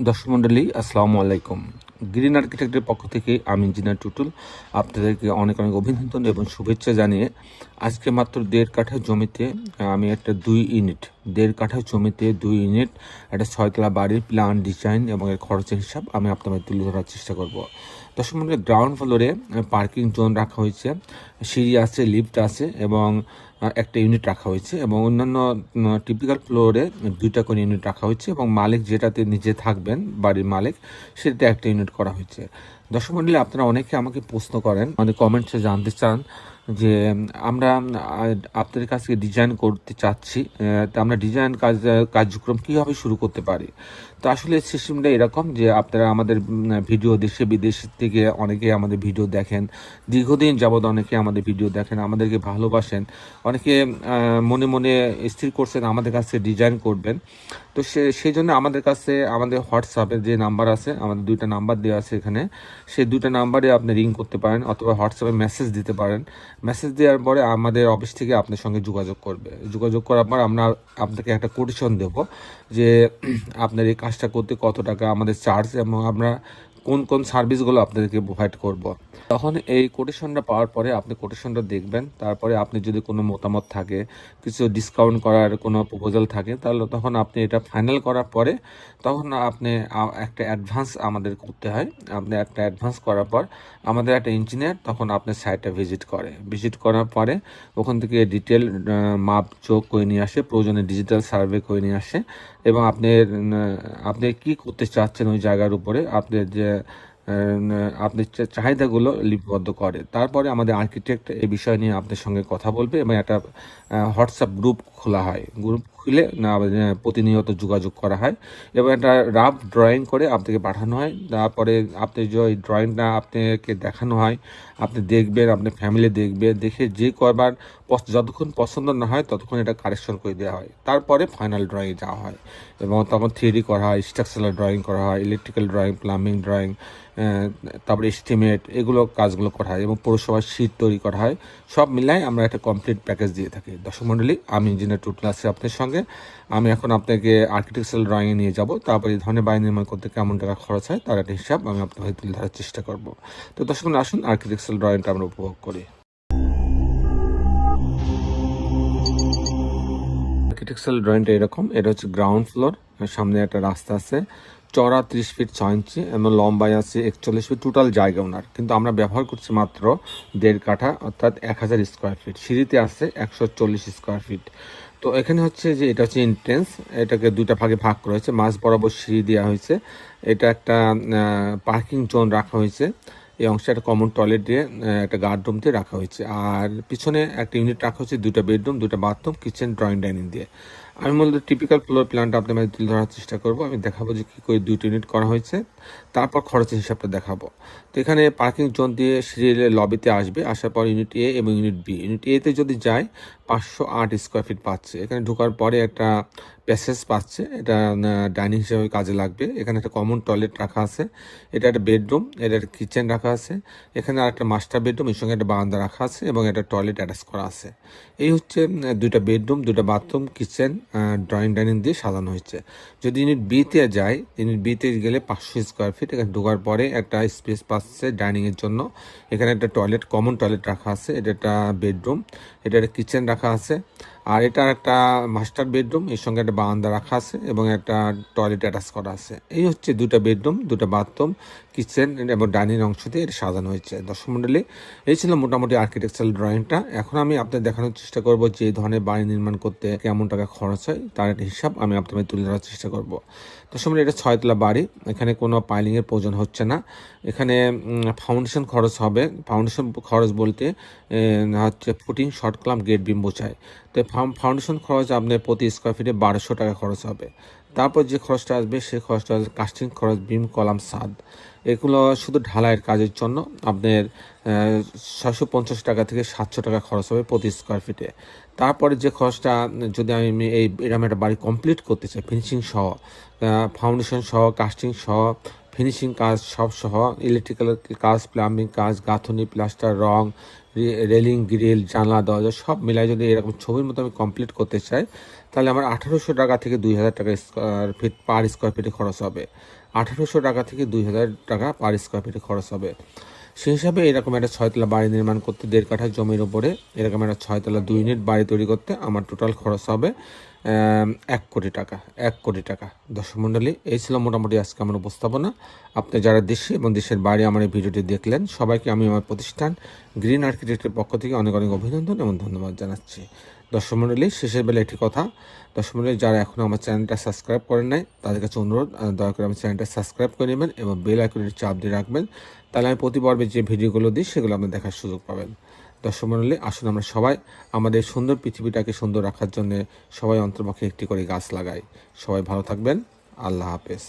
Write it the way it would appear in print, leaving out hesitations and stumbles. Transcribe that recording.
দর্শক মণ্ডলী আসসালামু আলাইকুম। গ্রিন আর্কিটেক্টের পক্ষ থেকে আমি ইঞ্জিনিয়ার টুটুল আপনাদেরকে অনেক অনেক অভিনন্দন এবং শুভেচ্ছা জানিয়ে আজকে মাত্র 1.5 কাঠা জমিতে আমি একটা 1.5 কাঠা জমিতে 2 ইউনিট একটা 6তলা বাড়ির প্ল্যান ডিজাইন এবং এর খরচের হিসাব আমি আপনাদের তুলে ধরার চেষ্টা করব। দর্শক মণ্ডলী, গ্রাউন্ড ফ্লোরে পার্কিং জোন রাখা হয়েছে, সিঁড়ি আছে, লিফট আছে এবং একটা ইউনিট রাখা হয়েছে এবং অন্যান্য টিপিক্যাল ফ্লোরে 2টা করে ইউনিট রাখা হয়েছে এবং মালিক যেটাতে নিজে থাকবেন, বাড়ির মালিক, সেটাতে একটা ইউনিট করা হয়েছে। দর্শক মণ্ডলী, আপনারা অনেকে আমাকে প্রশ্ন করেন, অনেক কমেন্টসে জানতে চান যে আমরা আপনাদের কাছে ডিজাইন করতে চাচ্ছি, তো আমরা ডিজাইন কার্যক্রম কীভাবে শুরু করতে পারি। তো আসলে সিস্টেমটা এরকম যে আপনারা আমাদের ভিডিও দেশে বিদেশ থেকে অনেকে আমাদের ভিডিও দেখেন, দীর্ঘদিন যাবৎ অনেকে আমাদের ভিডিও দেখেন, আমাদেরকে ভালোবাসেন, অনেকে মনে মনে স্থির করছেন আমাদের কাছে ডিজাইন করবেন। তো সেই জন্য আমাদের কাছে আমাদের হোয়াটসঅ্যাপে যে নাম্বার আছে, আমাদের 2টা নাম্বার দেওয়া আছে এখানে, সেই 2টা নাম্বারে আপনি রিং করতে পারেন অথবা হোয়াটসঅ্যাপে মেসেজ দিতে পারেন। মেসেজ দেওয়ার পরে আমাদের অফিস থেকে আপনার সঙ্গে যোগাযোগ করবে। যোগাযোগ করার পর আমরা আপনাকে একটা কোটেশন দেব যে আপনার এই কাজটা করতে কত টাকা আমাদের চার্জ এবং আমরা কোন কোন সার্ভিসগুলো আপনাদেরকে প্রোভাইড করব। তখন এই কোটেশনটা পাওয়ার পরে আপনি কোটেশনটা দেখবেন, তারপরে আপনি যদি কোনো মতামত থাকে, কিছু ডিসকাউন্ট করার কোনো প্রপোজাল থাকে, তাহলে তখন আপনি এটা ফাইনাল করার পরে তখন আপনি একটা অ্যাডভান্স আমাদের করতে হয়। আপনি একটা অ্যাডভান্স করার পর আমাদের একটা ইঞ্জিনিয়ার তখন আপনার সাইটটা ভিজিট করার পরে ওখান থেকে ডিটেল মাপ যোগ করে নিয়ে আসে, প্রয়োজনে ডিজিটাল সার্ভে করে নিয়ে আসে এবং আপনি কি করতে চাচ্ছেন ওই জায়গার উপরে আপনার যে আপনি চাহিদাগুলো লিপিবদ্ধ করে। তারপরে আমাদের আর্কিটেক্ট এই বিষয় নিয়ে আপনার সঙ্গে কথা বলবে এবং একটা হোয়াটসঅ্যাপ গ্রুপ খোলা হয়। গ্রুপ খুলে প্রতিনিয়ত যোগাযোগ করা হয় এবং একটা রাফ ড্রয়িং করে আপনাকে পাঠানো হয়। তারপরে আপনি যে ওই ড্রয়িংটা আপনাকে দেখানো হয়, আপনি দেখবেন, আপনার ফ্যামিলি দেখবে, দেখে যে কয়বার যতক্ষণ পছন্দ না হয় ততক্ষণ এটা কারেকশন করে দেওয়া হয়। তারপরে ফাইনাল ড্রয়িংয়ে যাওয়া হয় এবং তখন থিওরি করা হয়, স্ট্রাকচারাল ড্রয়িং করা হয়, ইলেকট্রিক্যাল ড্রয়িং, প্লাম্বিং ড্রয়িং, তারপরে এস্টিমেট, এগুলো কাজগুলো করা হয় এবং পৌরসভার শীট তৈরি করা হয়। সব মিলাই আমরা একটা কমপ্লিট প্যাকেজ দিয়ে থাকি। দর্শক মণ্ডলী, আমি ইঞ্জিনিয়ার টুটুল আছি আপনার সঙ্গে। আমি এখন আপনাকে আর্কিটেকচারাল ড্রয়িংয়ে নিয়ে যাব, তারপরে এই ধরনের বাড়ি নির্মাণ করতে কেমন টাকা খরচ হয় তার একটা হিসাব আমি আপনাকে তুলে ধরার চেষ্টা করব। তো দর্শক, আসুন আর্কিটেকচারাল ড্রয়িংটা আমরা উপভোগ করি। আর্কিটেকচারাল ড্রয়িংটা এরকম, এটা হচ্ছে গ্রাউন্ড ফ্লোর, সামনে একটা রাস্তা আছে, চড়া 30 ফিট 6 ইঞ্চি এবং লম্বায় আছে 41 ফিট, টোটাল জায়গা ওনার, কিন্তু আমরা ব্যবহার করছি মাত্র 1.5 কাঠা অর্থাৎ 1000 স্কোয়ার ফিট। সিঁড়িতে আছে 140 স্কোয়ার ফিট। তো এখানে হচ্ছে যে এটা হচ্ছে এন্ট্রেন্স, এটাকে 2টা ভাগে ভাগ করা হয়েছে, মাঝ বরাবর সিঁড়ি দেওয়া হয়েছে, এটা একটা পার্কিং জোন রাখা হয়েছে, এই অংশে একটা কমন টয়লেট দিয়ে একটা গার্ডরুম দিয়ে রাখা হয়েছে, আর পিছনে একটা ইউনিট রাখা হচ্ছে, 2টা বেডরুম, 2টা বাথরুম, কিচেন, ড্রয়িং ডাইনিং দিয়ে। আমি মূলত টিপিক্যাল ফ্লোর প্ল্যানটা আপনাদের তুলে ধরার চেষ্টা করব। আমি দেখাবো যে কী করে 2টা ইউনিট করা হয়েছে, তারপর খরচের হিসাবটা দেখাবো। তো এখানে পার্কিং জোন দিয়ে সিঁড়ি লবিতে আসবে, আসার পর ইউনিট এ এবং ইউনিট বি। ইউনিট এতে যদি যায় 508 স্কোয়ার ফিট পাচ্ছে। এখানে ঢোকার পরে একটা প্যাসেজ পাচ্ছে, এটা ডাইনিং হিসেবে কাজে লাগবে। এখানে একটা কমন টয়লেট রাখা আছে, এটা একটা বেডরুম, এটা একটা কিচেন রাখা আছে, এখানে আর একটা মাস্টার বেডরুম, এর সঙ্গে একটা বারান্দা রাখা আছে এবং একটা টয়লেট অ্যাটাচ করা আছে। এই হচ্ছে 2টা বেডরুম, 2টা বাথরুম, কিচেন, ড্রয়িং ডাইনিং দিয়ে সাজানো হয়েছে। যদি ইউনিট বিতে যায়, ইউনিট বিতে গেলে 500 স্কোয়ার ফিট। এখানে ঢোকার পরে একটা স্পেস পাচ্ছে ডাইনিংয়ের জন্য, এখানে একটা টয়লেট, কমন টয়লেট রাখা আছে, এটা একটা বেডরুম, এটা একটা কিচেন রাখা আছে, আর এটা একটা মাস্টার বেডরুম, এর সঙ্গে একটা বারান্দা রাখা আছে এবং একটা টয়লেট অ্যাটাচ করা আছে। এই হচ্ছে 2টা বেডরুম, 2টা বাথরুম, কিচেন এবং ডাইনিং অংশ দিয়ে এটা সাজানো হয়েছে। দর্শক মণ্ডলী, এই ছিল মোটামুটি আর্কিটেকচারাল ড্রয়িংটা। এখন আমি আপনাদের দেখানোর চেষ্টা করব যে এই ধরনের বাড়ি নির্মাণ করতে কেমন টাকা খরচ হয় তার একটা হিসাব আমি আপনাদের তুলে ধরার চেষ্টা করব। দর্শক মণ্ডলী, এটা 6তলা বাড়ি, এখানে কোনো পাইলিংয়ের প্রয়োজন হচ্ছে না। এখানে ফাউন্ডেশন খরচ হবে, ফাউন্ডেশন খরচ বলতে হচ্ছে ফুটিং, শর্ট ক্লাম, গেট বিম বোঝায়। তো ফাউন্ডেশন খরচ আপনার প্রতি স্কোয়ার ফিটে 1200 টাকা খরচ হবে। তারপর যে খরচটা আসবে সেই খরচটা আসবে কাস্টিং খরচ, বিম, কলাম, ছাদ, এগুলো শুধু ঢালাইয়ের কাজের জন্য আপনার 650 টাকা থেকে 700 টাকা খরচ হবে প্রতি স্কোয়ার ফিটে। তারপরে যে খরচটা, যদি আমি এরকম একটা বাড়ি কমপ্লিট করতে চাই ফিনিশিং সহ, ফাউন্ডেশন সহ, কাস্টিং সহ, ফিনিশিং কাজ সব সহ, ইলেকট্রিক্যাল কাজ, প্লাম্বিং কাজ, গাঁথনি, প্লাস্টার, রং, রেলিং, গ্রিল, জানলা, দরজা সব মিলাই যদি এরকম ছবির মতো আমি কমপ্লিট করতে চাই, তাহলে আমার 1800 টাকা থেকে 2000 টাকা স্কোয়ার ফিট পার স্কোয়ার ফিটে খরচ হবে। 1800 টাকা থেকে 2000 টাকা পার স্কোয়ার ফিটে খরচ হবে। সেই হিসাবে এরকম একটা 6 তলা বাড়ি নির্মাণ করতে 1.5 কাঠা জমির উপরে এরকম একটা 6 তলা 2 ইউনিট বাড়ি তৈরি করতে আমার টোটাল খরচ হবে 1 কোটি টাকা। 1 কোটি টাকা। দর্শক মণ্ডলী, এই ছিল মোটামুটি আজকে আমার উপস্থাপনা। আপনি যারা দেশে এবং দেশের বাইরে আমার এই ভিডিওটি দেখলেন, সবাইকে আমি আমার প্রতিষ্ঠান গ্রিন আর্কিটেক্টের পক্ষ থেকে অনেক অনেক অভিনন্দন এবং ধন্যবাদ জানাচ্ছি। দর্শক মণ্ডলী, শেষের বেলা একটি কথা, দর্শক মণ্ডলী যারা এখনও আমার চ্যানেলটা সাবস্ক্রাইব করেন নাই তাদের কাছে অনুরোধ, দয়া করে আমার চ্যানেলটা সাবস্ক্রাইব করে নেবেন এবং বেল আইকনের চাপ দিয়ে রাখবেন। তাহলে আমি প্রতি পর্বে যে ভিডিওগুলো দিই সেগুলো আপনি দেখার সুযোগ পাবেন। দর্শক মণ্ডলী, আসুন আমরা সবাই আমাদের সুন্দর পৃথিবীটাকে সুন্দর রাখার জন্য সবাই অন্তর্পক্ষে একটি করে গাছ লাগাই। সবাই ভালো থাকবেন। আল্লাহ হাফেজ।